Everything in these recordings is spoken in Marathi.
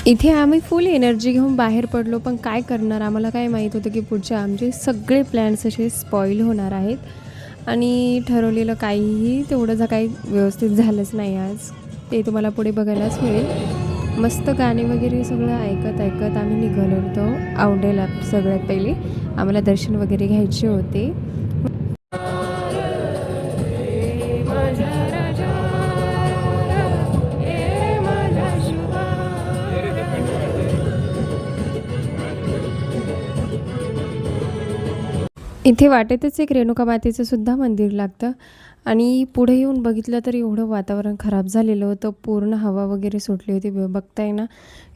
इथे आम्ही फुल एनर्जी घेऊन बाहेर पडलो, पण काय करणार, आम्हाला काय माहीत होतं की पुढचे आमचे सगळे प्लॅन्स असे स्पॉईल होणार आहेत आणि ठरवलेलं काहीही तेवढं काही व्यवस्थित झालंच नाही आज. ते तुम्हाला पुढे बघायलाच मिळेल. मस्त गाणे वगैरे सगळं ऐकत ऐकत आम्ही निघालो होतो औंढेला. सगळ्यात पहिले आम्हाला दर्शन वगैरे घ्यायचे होते. इथे वाटेतच एक रेणुका मातेचं सुद्धा मंदिर लागतं आणि पुढे येऊन बघितलं तर एवढं वातावरण खराब झालेलं होतं. पूर्ण हवा वगैरे सुटली होती. बघताय ना,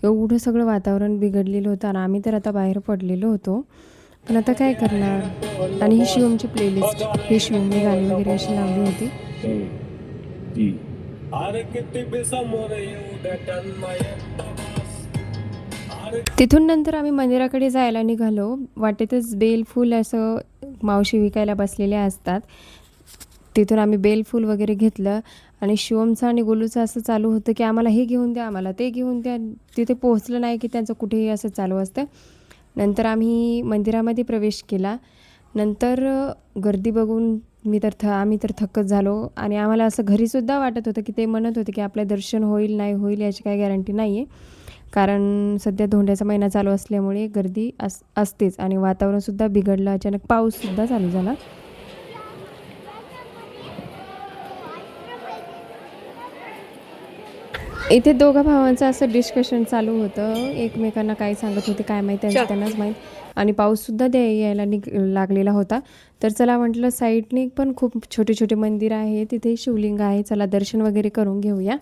एवढं सगळं वातावरण बिघडलेलं होतं आणि आम्ही तर आता बाहेर पडलेलो होतो. पण आता काय करणार? आणि ही शिवमची प्लेलिस्ट, ही शिवमने गाणी वगैरे अशी लावली होती. तिथून नंतर आम्ही मंदिराकडे जायला निघालो. वाटेतच बेलफूल असं मावशी विकायला बसलेल्या असतात. तिथून आम्ही बेलफूल वगैरे घेतलं आणि शिवमचं आणि गोलूचं असं चालू होतं की आम्हाला हे घेऊन द्या, आम्हाला ते घेऊन द्या. तिथे पोहोचलं नाही की त्यांचं कुठेही असं चालू असतं. नंतर आम्ही मंदिरामध्ये प्रवेश केला. नंतर गर्दी बघून आम्ही तर थक्कच झालो आणि आम्हाला असं घरीसुद्धा वाटत होतं की ते म्हणत होते की आपलं दर्शन होईल नाही होईल याची काही गॅरंटी नाही आहे. कारण सध्या धोंड्याचा महिना चालू असल्यामुळे गर्दी असतेच आणि वातावरणसुद्धा बिघडलं. अचानक पाऊससुद्धा चालू झाला. इथे दोघा भावांचं असं डिस्कशन चालू होतं. एकमेकांना काय सांगत होते काय माहीत, त्यांनाच माहीत. आणि पाऊससुद्धा यायला लागलेला होता. तर चला म्हटलं, साईडने पण खूप छोटे छोटे मंदिर आहे, तिथे शिवलिंग आहे, चला दर्शन वगैरे करून घेऊया.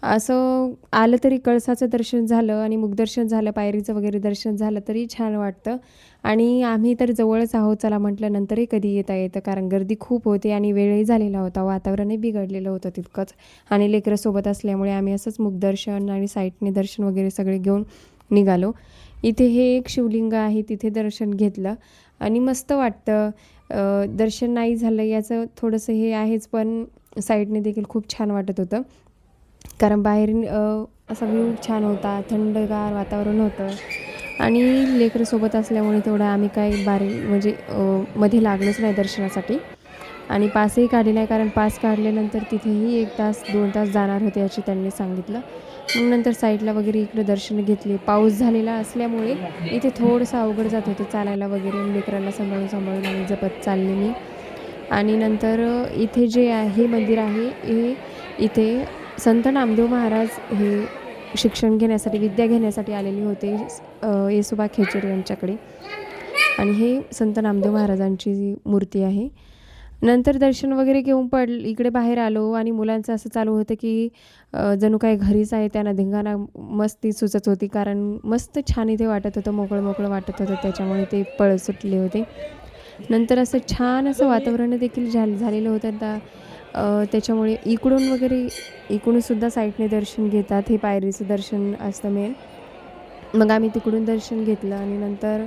असं आलं तरी कळसाचं दर्शन झालं आणि मुखदर्शन झालं, पायरीचं वगैरे दर्शन झालं तरी छान वाटतं. आणि आम्ही तर जवळच आहोत, चला म्हटलं नंतरही कधी येता येतं, कारण गर्दी खूप होती आणि वेळही झालेला होता, वातावरणही बिघडलेलं होतं तितकंच. आणि लेकरं सोबत असल्यामुळे आम्ही असंच मुखदर्शन आणि साईडने दर्शन वगैरे सगळे घेऊन निघालो. इथे हे एक शिवलिंग आहे, तिथे दर्शन घेतलं आणि मस्त वाटतं. दर्शन नाही झालं याचं थोडंसं हे आहेच, पण साईडने देखील खूप छान वाटत होतं. कारण बाहेर असा व्ह्यू छान होता, थंडगार वातावरण होतं आणि लेकरं सोबत असल्यामुळे तेवढं आम्ही काही म्हणजे मध्ये लागलोच नाही दर्शनासाठी. आणि पासही काढले नाही, कारण पास काढल्यानंतर तिथेही 1 तास 2 तास जाणार होते असे त्यांनी सांगितलं. मग नंतर साईडला वगैरे इकडे दर्शन घेतले. पाऊस झालेला असल्यामुळे इथे थोडंसं अवघड जात होतं चालायला वगैरे. लेकराला सांभाळून सांभाळून आणि जपत चालले मी. आणि नंतर इथे जे आहे मंदिर आहे, हे इथे संत नामदेव महाराज हे शिक्षण घेण्यासाठी, विद्या घेण्यासाठी आलेले होते येसोबा खेचर यांच्याकडे. आणि हे संत नामदेव महाराजांची मूर्ती आहे. नंतर दर्शन वगैरे घेऊन इकडे बाहेर आलो आणि मुलांचं असं चालू होतं की जणू काही घरीच आहे. त्यांना धिंगाणा मस्ती सुचत होती, कारण मस्त छान इथे वाटत होतं, मोकळं मोकळं वाटत होतं, त्याच्यामुळे ते पळत सुटले होते. नंतर असं छान असं वातावरण देखील झालेलं होतं. त्याच्यामुळे इकडूनसुद्धा साईडने दर्शन घेतात. हे पायरीचं दर्शन असतं मेन. मग आम्ही तिकडून दर्शन घेतलं आणि नंतर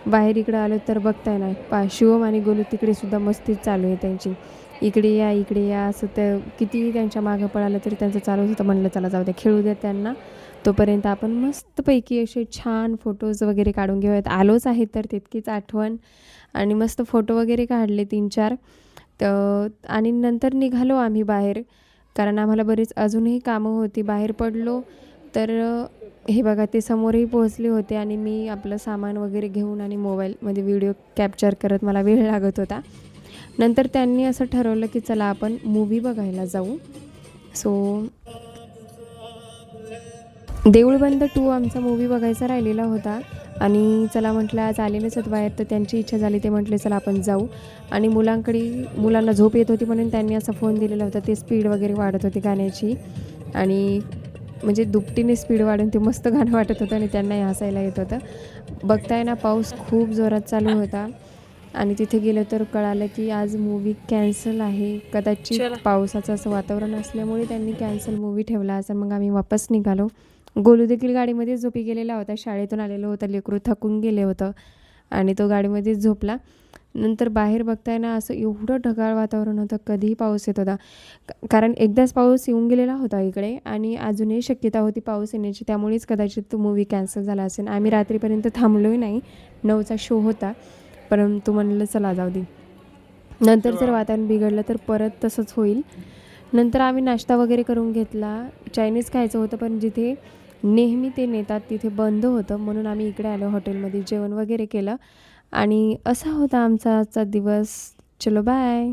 बाहेर इकडं आलो तर बघताय ना, शिवम आणि गोलू तिकडेसुद्धा मस्तीच चालू आहे त्यांची. इकडे या, इकडे या, असं ते कितीही त्यांच्या मागं पळालं तरी त्यांचं चालूच होतं. म्हणलं चला जाऊ द्या, खेळू द्या त्यांना. तोपर्यंत आपण मस्तपैकी असे छान फोटोज वगैरे काढून घेऊयात. आलोच आहे तर तितकीच आठवण. आणि मस्त फोटो वगैरे काढले 3-4. आणि नंतर निघालो आम्ही बाहेर, कारण आम्हाला बरीच अजूनही कामं होती. बाहेर पडलो तर हे बघा, ते समोरही पोहोचले होते आणि मी आपलं सामान वगैरे घेऊन आणि मोबाईलमध्ये व्हिडिओ कॅप्चर करत मला वेळ लागत होता. नंतर त्यांनी असं ठरवलं की चला आपण मूव्ही बघायला जाऊ. सो देऊळबंद 2 आमचा मूव्ही बघायचा राहिलेला होता आणि चला म्हटलं आज आलेलेच आहेत बाहेर, तर त्यांची इच्छा झाली, ते म्हटले चला आपण जाऊ. आणि मुलांना झोप येत होती म्हणून त्यांनी असा फोन दिलेला होता. ते स्पीड वगैरे वाढत होती गाण्याची आणि म्हणजे दुपटीने स्पीड वाढून ते मस्त गाणं वाटत होतं आणि त्यांनाही हसायला येत होतं. बघताय ना, पाऊस खूप जोरात चालू होता आणि तिथे गेलं तर कळालं की आज मूव्ही कॅन्सल आहे. कदाचित पावसाचं असं वातावरण असल्यामुळे त्यांनी कॅन्सल मूव्ही ठेवला असेल. मग आम्ही वापस निघालो. गोलू देखील गाडीमध्ये झोपी गेलेला होता. शाळेतून आलेलं होतं लेकरू, थकून गेले होतं आणि तो गाडीमध्येच झोपला. नंतर बाहेर बघताय ना, असं एवढं ढगाळ वातावरण होतं, कधीही पाऊस येत होता. कारण एकदाच पाऊस येऊन गेलेला होता इकडे आणि अजूनही शक्यता होती पाऊस येण्याची. त्यामुळेच कदाचित तो मूव्ही कॅन्सल झाला असेल. आम्ही रात्रीपर्यंत थांबलोही नाही. 9चा शो होता, परंतु म्हणलं चला जाऊ दे. नंतर जर वातावरण बिघडलं तर परत तसंच होईल. नंतर आम्ही नाश्ता वगैरे करून घेतला. चायनीज खायचं होतं, पण जिथे नेहमी ते नेतात तिथे बंद होतं, म्हणून आम्ही इकडे आलो हॉटेलमध्ये जेवण वगैरे केलं आणि असा होता आमचा आजचा दिवस. चलो बाय.